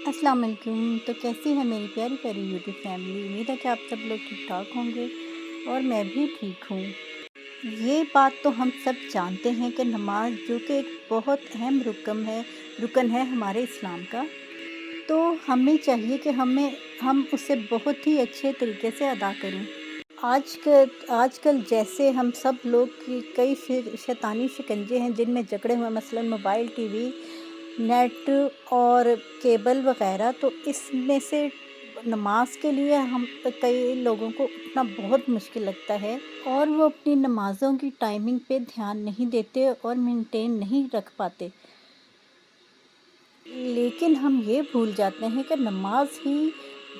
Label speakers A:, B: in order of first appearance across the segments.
A: السلام علیکم، تو کیسی ہے میری پیاری پیاری یوٹیوب فیملی؟ امید ہے کہ آپ سب لوگ ٹھیک ٹھاک ہوں گے اور میں بھی ٹھیک ہوں۔ یہ بات تو ہم سب جانتے ہیں کہ نماز جو کہ ایک بہت اہم رکن ہے ہمارے اسلام کا، تو ہمیں چاہیے کہ ہم اسے بہت ہی اچھے طریقے سے ادا کریں۔ آج کل جیسے ہم سب لوگ کی کئی شیطانی شکنجے ہیں جن میں جکڑے ہوئے، مثلاً موبائل، ٹی وی، نیٹ اور کیبل وغیرہ، تو اس میں سے نماز کے لیے ہم کئی لوگوں کو اٹھنا بہت مشکل لگتا ہے اور وہ اپنی نمازوں کی ٹائمنگ پہ دھیان نہیں دیتے اور مینٹین نہیں رکھ پاتے، لیکن ہم یہ بھول جاتے ہیں کہ نماز ہی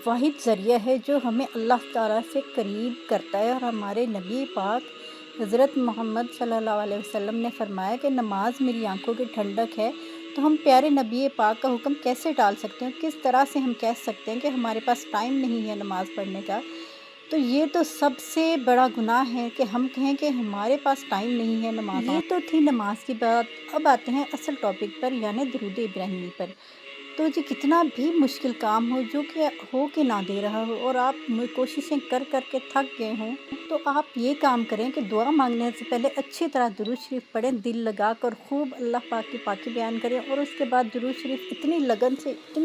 A: واحد ذریعہ ہے جو ہمیں اللہ تعالیٰ سے قریب کرتا ہے، اور ہمارے نبی پاک حضرت محمد صلی اللہ علیہ وسلم نے فرمایا کہ نماز میری آنکھوں کی ٹھنڈک ہے۔ تو ہم پیارے نبی پاک کا حکم کیسے ٹال سکتے ہیں؟ کس طرح سے ہم کہہ سکتے ہیں کہ ہمارے پاس ٹائم نہیں ہے نماز پڑھنے کا؟ تو یہ تو سب سے بڑا گناہ ہے کہ ہم کہیں کہ ہمارے پاس ٹائم نہیں ہے نماز۔ یہ تو تھی نماز کی بات، اب آتے ہیں اصل ٹاپک پر، یعنی درود ابراہیمی پر۔ تو جی کتنا بھی مشکل کام ہو، جو کہ ہو کے نہ دے رہا ہو اور آپ کوششیں کر کے تھک گئے ہوں، تو آپ یہ کام کریں کہ دعا مانگنے سے پہلے اچھی طرح درود شریف پڑھیں، دل لگا کر خوب اللہ پاک کی پاکی بیان کریں، اور اس کے بعد درود شریف اتنی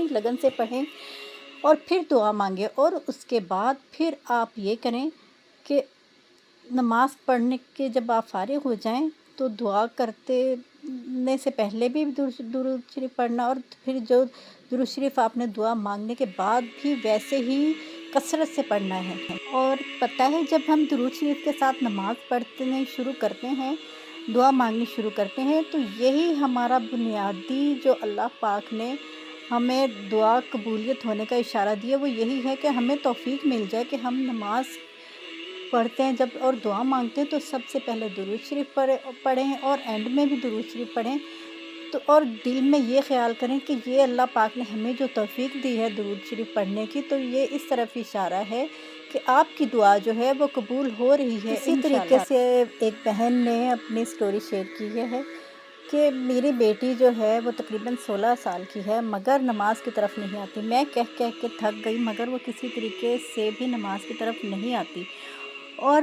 A: لگن سے پڑھیں اور پھر دعا مانگیں، اور اس کے بعد پھر آپ یہ کریں کہ نماز پڑھنے کے جب آپ فارغ ہو جائیں تو دعا کرنے سے پہلے بھی درود شریف پڑھنا، اور پھر جو درود شریف آپ نے دعا مانگنے کے بعد بھی ویسے ہی کثرت سے پڑھنا ہے۔ اور پتہ ہے جب ہم درود شریف کے ساتھ نماز پڑھنے شروع کرتے ہیں، دعا مانگنی شروع کرتے ہیں، تو یہی ہمارا بنیادی جو اللہ پاک نے ہمیں دعا قبولیت ہونے کا اشارہ دیا، وہ یہی ہے کہ ہمیں توفیق مل جائے کہ ہم نماز پڑھتے ہیں جب اور دعا مانگتے ہیں تو سب سے پہلے درود شریف پڑھیں اور اینڈ میں بھی درود شریف پڑھیں، تو اور دل میں یہ خیال کریں کہ یہ اللہ پاک نے ہمیں جو توفیق دی ہے درود شریف پڑھنے کی، تو یہ اس طرف اشارہ ہے کہ آپ کی دعا جو ہے وہ قبول ہو رہی ہے۔ اسی طریقے سے ایک بہن نے اپنی سٹوری شیئر کی ہے کہ میری بیٹی جو ہے وہ تقریباً 16 سال کی ہے، مگر نماز کی طرف نہیں آتی۔ میں کہہ کے تھک گئی، مگر وہ کسی طریقے سے بھی نماز کی طرف نہیں آتی، اور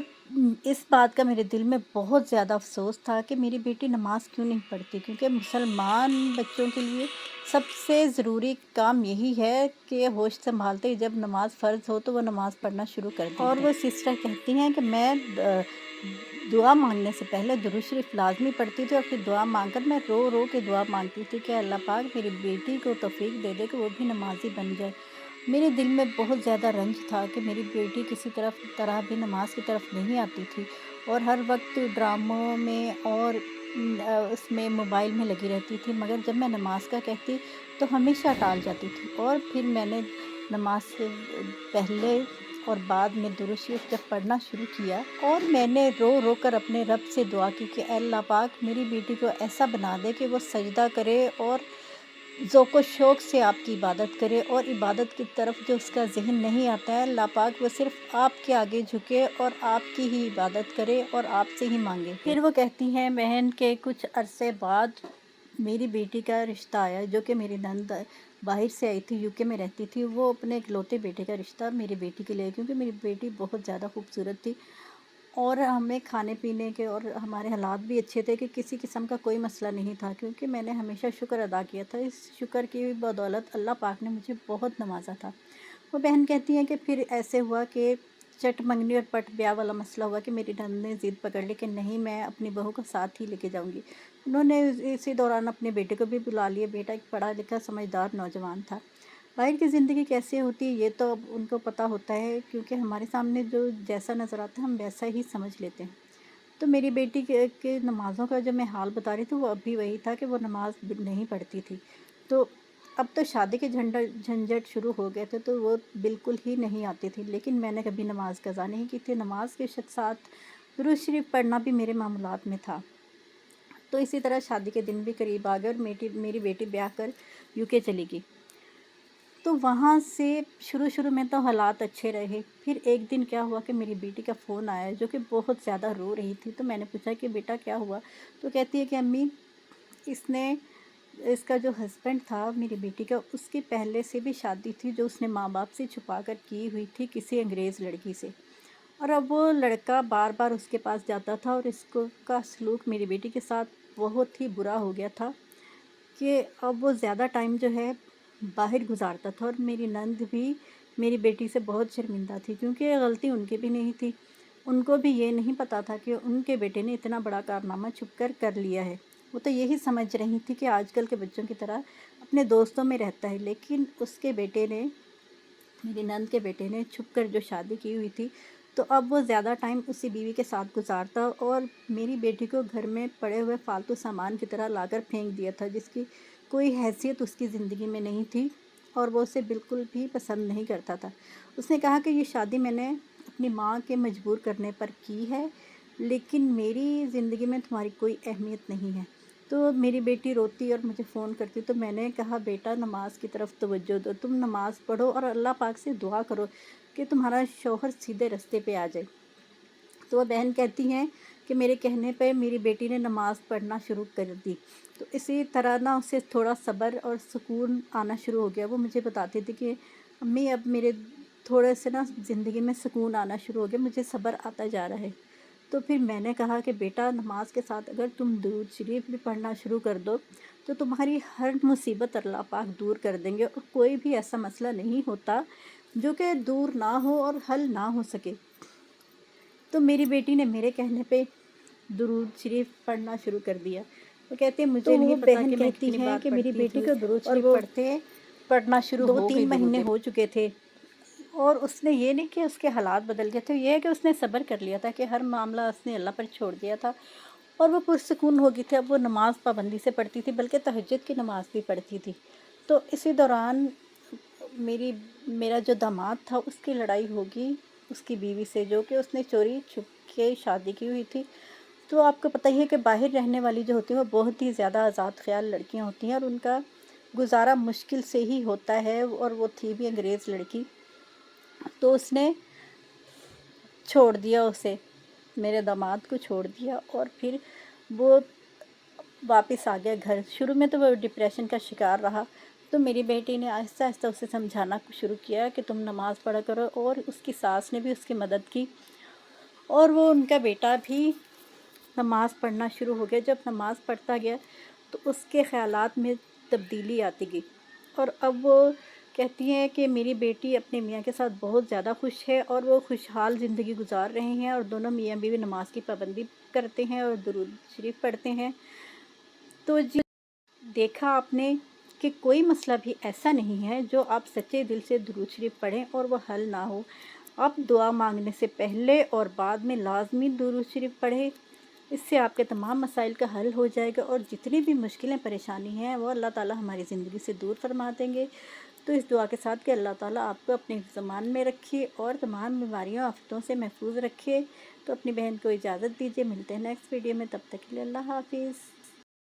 A: اس بات کا میرے دل میں بہت زیادہ افسوس تھا کہ میری بیٹی نماز کیوں نہیں پڑھتی، کیونکہ مسلمان بچوں کے لیے سب سے ضروری کام یہی ہے کہ ہوش سنبھالتے ہی جب نماز فرض ہو تو وہ نماز پڑھنا شروع کر دیں۔ اور وہ سسٹر کہتی ہیں کہ میں دعا مانگنے سے پہلے درود شریف لازمی پڑھتی تھی، اور پھر دعا مانگ کر میں رو کے دعا مانگتی تھی کہ اللہ پاک میری بیٹی کو توفیق دے دے کہ وہ بھی نمازی بن جائے۔ میرے دل میں بہت زیادہ رنج تھا کہ میری بیٹی کسی طرح بھی نماز کی طرف نہیں آتی تھی، اور ہر وقت ڈراموں میں اور اس میں موبائل میں لگی رہتی تھی، مگر جب میں نماز کا کہتی تو ہمیشہ ٹال جاتی تھی۔ اور پھر میں نے نماز سے پہلے اور بعد میں درود شریف جب پڑھنا شروع کیا، اور میں نے رو کر اپنے رب سے دعا کی کہ اے اللہ پاک میری بیٹی کو ایسا بنا دے کہ وہ سجدہ کرے اور ذوق و شوق سے آپ کی عبادت کرے، اور عبادت کی طرف جو اس کا ذہن نہیں آتا ہے، اللہ پاک وہ صرف آپ کے آگے جھکے اور آپ کی ہی عبادت کرے اور آپ سے ہی مانگے۔ پھر وہ کہتی ہیں بہن کہ کچھ عرصے بعد میری بیٹی کا رشتہ آیا، جو کہ میری نند باہر سے آئی تھی، UK میں رہتی تھی، وہ اپنے اکلوتے بیٹے کا رشتہ میری بیٹی کے لیے، کیونکہ میری بیٹی بہت زیادہ خوبصورت تھی اور ہمیں کھانے پینے کے اور ہمارے حالات بھی اچھے تھے کہ کسی قسم کا کوئی مسئلہ نہیں تھا، کیونکہ میں نے ہمیشہ شکر ادا کیا تھا۔ اس شکر کی بدولت اللہ پاک نے مجھے بہت نوازا تھا۔ وہ بہن کہتی ہیں کہ پھر ایسے ہوا کہ چٹ منگنی اور پٹ بیاہ والا مسئلہ ہوا کہ میری نند نے ضد پکڑ لی کہ نہیں میں اپنی بہو کو ساتھ ہی لے کے جاؤں گی۔ انہوں نے اسی دوران اپنے بیٹے کو بھی بلا لیا، بیٹا ایک پڑھا لکھا سمجھدار نوجوان تھا۔ باہر کی زندگی کیسے ہوتی ہے یہ تو اب ان کو پتہ ہوتا ہے، کیونکہ ہمارے سامنے جو جیسا نظر آتا ہے ہم ویسا ہی سمجھ لیتے ہیں۔ تو میری بیٹی کے نمازوں کا جو میں حال بتا رہی تھی وہ اب بھی وہی تھا کہ وہ نماز نہیں پڑھتی تھی۔ تو اب تو شادی کے جھنجھٹ شروع ہو گئے تھے تو وہ بالکل ہی نہیں آتی تھی، لیکن میں نے کبھی نماز قضا نہیں کی تھی۔ نماز کے ساتھ درود شریف پڑھنا بھی میرے معمولات میں تھا۔ تو اسی طرح شادی کے دن بھی قریب آ گئے اور میری بیٹی بیاہ کر UK چلی گئی۔ تو وہاں سے شروع میں تو حالات اچھے رہے، پھر ایک دن کیا ہوا کہ میری بیٹی کا فون آیا جو کہ بہت زیادہ رو رہی تھی، تو میں نے پوچھا کہ بیٹا کیا ہوا؟ تو کہتی ہے کہ امی اس نے اس کا جو ہسبینڈ تھا میری بیٹی کا، اس کی پہلے سے بھی شادی تھی جو اس نے ماں باپ سے چھپا کر کی ہوئی تھی کسی انگریز لڑکی سے، اور اب وہ لڑکا بار بار اس کے پاس جاتا تھا، اور اس کو کا سلوک میری بیٹی کے ساتھ بہت ہی برا ہو گیا تھا کہ اب وہ زیادہ ٹائم جو ہے باہر گزارتا تھا، اور میری نند بھی میری بیٹی سے بہت شرمندہ تھی کیونکہ یہ غلطی ان کی بھی نہیں تھی، ان کو بھی یہ نہیں پتہ تھا کہ ان کے بیٹے نے اتنا بڑا کارنامہ چھپ کر لیا ہے۔ وہ تو یہی سمجھ رہی تھی کہ آج کل کے بچوں کی طرح اپنے دوستوں میں رہتا ہے، لیکن اس کے بیٹے نے، میری نند کے بیٹے نے چھپ کر جو شادی کی ہوئی تھی، تو اب وہ زیادہ ٹائم اسی بیوی کے ساتھ گزارتا اور میری بیٹی کو گھر میں پڑے ہوئے فالتو سامان کی طرح لا کر پھینک دیا تھا، جس کی کوئی حیثیت اس کی زندگی میں نہیں تھی، اور وہ اسے بالکل بھی پسند نہیں کرتا تھا۔ اس نے کہا کہ یہ شادی میں نے اپنی ماں کے مجبور کرنے پر کی ہے، لیکن میری زندگی میں تمہاری کوئی اہمیت نہیں ہے۔ تو میری بیٹی روتی اور مجھے فون کرتی، تو میں نے کہا بیٹا نماز کی طرف توجہ دو، تم نماز پڑھو اور اللہ پاک سے دعا کرو کہ تمہارا شوہر سیدھے رستے پہ آ جائے۔ تو وہ بہن کہتی ہیں کہ میرے کہنے پہ میری بیٹی نے نماز پڑھنا شروع کر دی، تو اسی طرح نا اسے تھوڑا صبر اور سکون آنا شروع ہو گیا۔ وہ مجھے بتاتی تھی کہ امی اب میرے تھوڑے سے نا زندگی میں سکون آنا شروع ہو گیا، مجھے صبر آتا جا رہا ہے۔ تو پھر میں نے کہا کہ بیٹا نماز کے ساتھ اگر تم درود شریف بھی پڑھنا شروع کر دو تو تمہاری ہر مصیبت اللہ پاک دور کر دیں گے، اور کوئی بھی ایسا مسئلہ نہیں ہوتا جو کہ دور نہ ہو اور حل نہ ہو سکے۔ تو میری بیٹی نے میرے کہنے پہ درود شریف پڑھنا شروع کر دیا۔ وہ کہتے ہیں
B: تو
A: مجھے
B: وہ
A: نہیں پتا
B: بہن
A: کہ میں
B: کہتی
A: کتنی
B: ہیں
A: بار
B: کہ میری
A: پڑھتی
B: بیٹی
A: تھی،
B: کو درود
A: اور
B: شریف
A: وہ
B: پڑھتے پڑھنا شروع ہو گئی
A: 2-3
B: درود۔
A: مہینے ہو چکے تھے، اور اس نے یہ نہیں کہ اس کے حالات بدل گئے تھے، یہ ہے کہ اس نے صبر کر لیا تھا کہ ہر معاملہ اس نے اللہ پر چھوڑ دیا تھا، اور وہ پرسکون ہو گئی تھی۔ اب وہ نماز پابندی سے پڑھتی تھی، بلکہ تہجد کی نماز بھی پڑھتی تھی۔ تو اسی دوران میرا جو داماد تھا اس کی لڑائی ہوگی اس کی بیوی سے، جو کہ اس نے چوری چھپ کے شادی کی ہوئی تھی۔ تو آپ کو پتہ ہی ہے کہ باہر رہنے والی جو ہوتی ہیں وہ بہت ہی زیادہ آزاد خیال لڑکیاں ہوتی ہیں، اور ان کا گزارا مشکل سے ہی ہوتا ہے، اور وہ تھی بھی انگریز لڑکی۔ تو اس نے چھوڑ دیا اسے، میرے داماد کو چھوڑ دیا، اور پھر وہ واپس آ گیا گھر۔ شروع میں تو وہ ڈپریشن کا شکار رہا، تو میری بیٹی نے آہستہ آہستہ اسے سمجھانا شروع کیا کہ تم نماز پڑھا کرو، اور اس کی ساس نے بھی اس کی مدد کی، اور وہ ان کا بیٹا بھی نماز پڑھنا شروع ہو گیا۔ جب نماز پڑھتا گیا تو اس کے خیالات میں تبدیلی آتی گئی، اور اب وہ کہتی ہیں کہ میری بیٹی اپنے میاں کے ساتھ بہت زیادہ خوش ہے، اور وہ خوشحال زندگی گزار رہے ہیں، اور دونوں میاں بیوی نماز کی پابندی کرتے ہیں اور درود شریف پڑھتے ہیں۔ تو دیکھا آپ نے کہ کوئی مسئلہ بھی ایسا نہیں ہے جو آپ سچے دل سے درود شریف پڑھیں اور وہ حل نہ ہو۔ آپ دعا مانگنے سے پہلے اور بعد میں لازمی درود شریف پڑھیں، اس سے آپ کے تمام مسائل کا حل ہو جائے گا، اور جتنی بھی مشکلیں پریشانی ہیں وہ اللہ تعالیٰ ہماری زندگی سے دور فرما دیں گے۔ تو اس دعا کے ساتھ کہ اللہ تعالیٰ آپ کو اپنے زمان میں رکھے اور تمام بیماریوں آفتوں سے محفوظ رکھے، تو اپنی بہن کو اجازت دیجیے، ملتے ہیں نیکسٹ ویڈیو میں، تب تک کے لیے اللہ حافظ۔